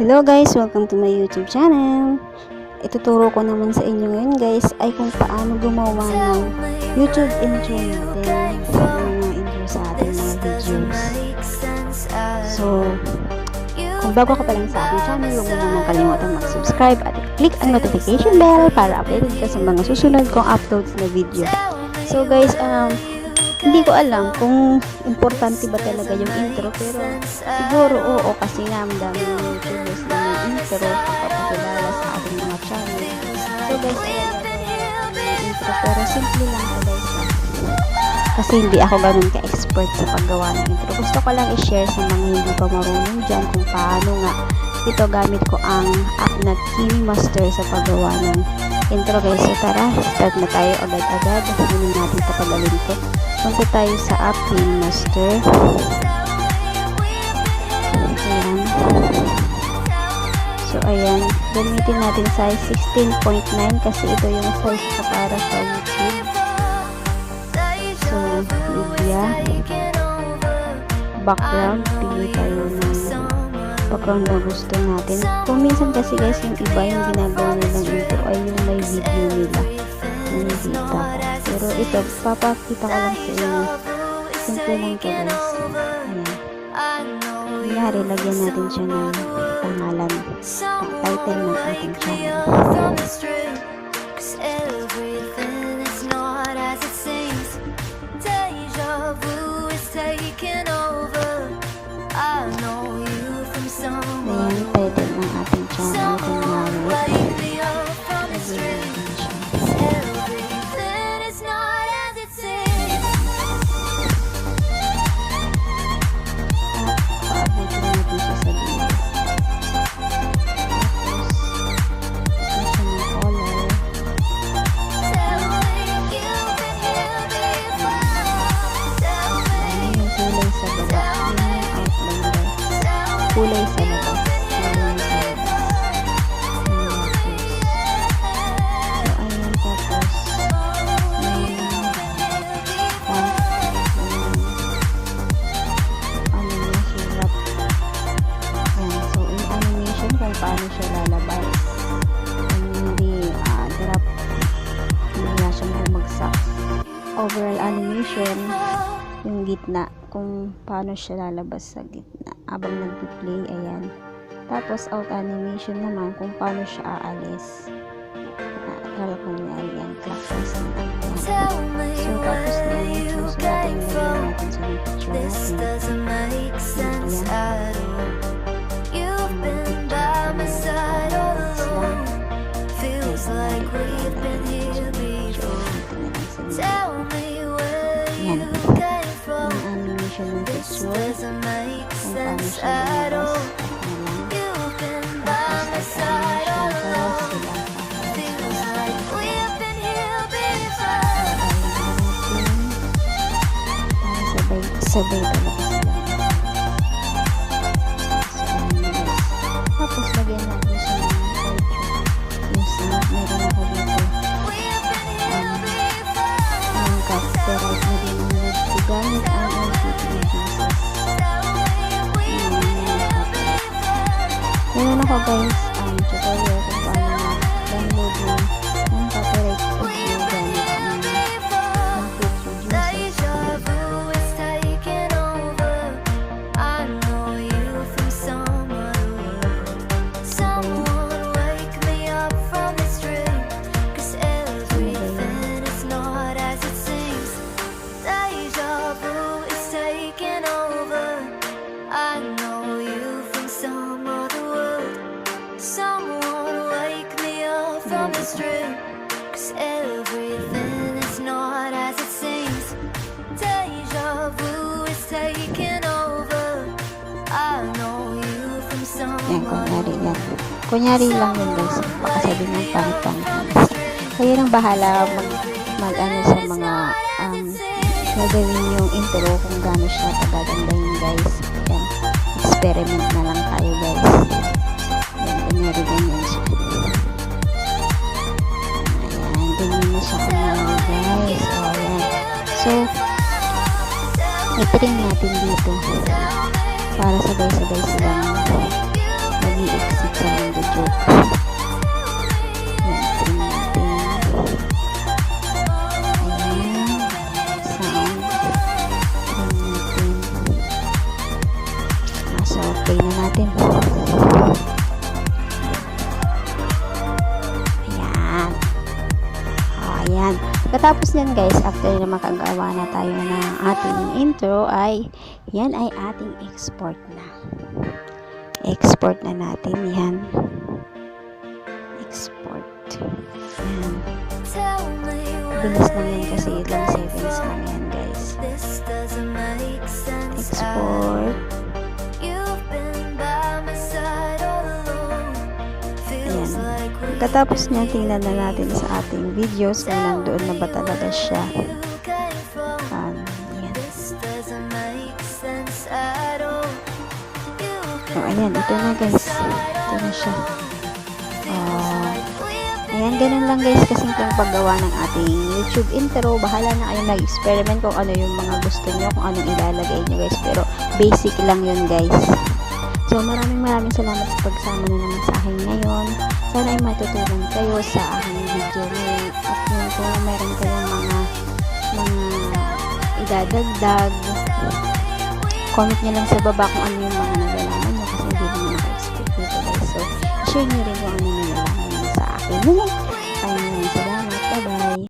Hello guys, welcome to my YouTube channel. Ituturo ko naman sa inyo ngayon guys ay kung paano gumawa ng YouTube intro natin, mga intro sa ating mga videos. So, kung bago ka pa lang sa aking channel, huwag mo naman kalimutan mag-subscribe at click ang notification bell para updated ka sa mga susunod kong uploads na video. So guys, hindi ko alam kung importante ba talaga yung intro, pero siguro oo, kasi nga madami ng YouTubers na may intro pagpapakilala sa ating mga channel. So guys, ayan yung intro, pero simple lang ito guys. Kasi hindi ako ganun ka-expert sa paggawa ng intro. Gusto ko lang i-share sa mga hindi pa marunong dyan kung paano nga ito gamit ko ang app na KiwiMaster sa paggawa ng intro guys. So tara, start na tayo agad-agad. Hindi natin patagalin to. Punta tayo sa app KiwiMaster. Ayan. So ayan, gamitin natin size 16.9 kasi ito yung size na para sa YouTube. So, media, background, pili tayo ng background na gusto natin. Kung minsan kasi guys, yung iba yung ginagawa nilang intro ay yung may video nila. Yung dita ko. Pero ito, papakita ko lang sa inyo. Simple lang ito guys. Ayan. Kunyari, lagyan natin siya ng pangalan. Ang title ng ating channel. Ayan, title ng ating channel. Kunyari. Kulay sa labas. So, ayan, tapos sulat. Ayan, so, yung animation kung paano siya lalabas. Hindi drop, hindi siyang bumagsak. Overall animation, yung gitna, kung paano siya lalabas sa gitna habang nag-play, ayan. Tapos out animation naman kung paano siya aalis. Kalak na niya, ayan, clockwise na. So tapos na yun, susunatin na natin sa picture natin. Ayan. Yung animation ng picture, kung paano siya lumabas. Sabay talaga sila. So, tapos lagyan natin siya ng outro. Yung sound, meron ako dito. Yung copyright na din yung gamit ang LPP Jesus. Meron ako guys, tutorial kung paano mag-download ng copyright audio gamit ang LPP Jesus. Ayan, kunyari lang yun guys, baka sabi ng pangit-pangit na guys. Kayo nang bahala mag-ano sa mga gagawin yung intro kung gano'n siya pagagandahin guys. Ayan, experiment na lang tayo guys. Ayan, kunyari ganyan siya. Ayan, ganyan na siya kunyari guys. O, ayan. So, i-trim natin dito para sabay-sabay silang mag-i-exit sa Mundo Joke. Yan, trim natin. Ayan, sound. Trim natin. So, play na natin. Ayan. Ayan. Katapos yan guys, after na makagawa na tayo ng ating intro ay, yan ay ating export na. Export na natin yan. Export. Ayan. Bilis lang yan kasi ilang seconds lang yan guys. Export. Katapos niya, tingnan na natin sa ating videos kung nandoon na ba talaga siya. Yan. Ayan, ito na guys. Ito na siya. Ayan, ganun lang guys kasimpleng paggawa ng ating YouTube intro. Bahala na kayo nag-experiment kung ano yung mga gusto nyo, kung anong ilalagay nyo guys. Pero basic lang yun guys. So, maraming salamat sa pagsama na naman sa akin ngayon. Sana ay matutunan kayo sa aking video ngayon. At kung meron kayong mga idadagdag, comment nyo lang sa baba kung ano yung mga nalalaman nyo kasi hindi naman naka-expect dito guys. So, share nyo rin kung ano nalalaman nyo sa akin. Maraming salamat. Bye-bye.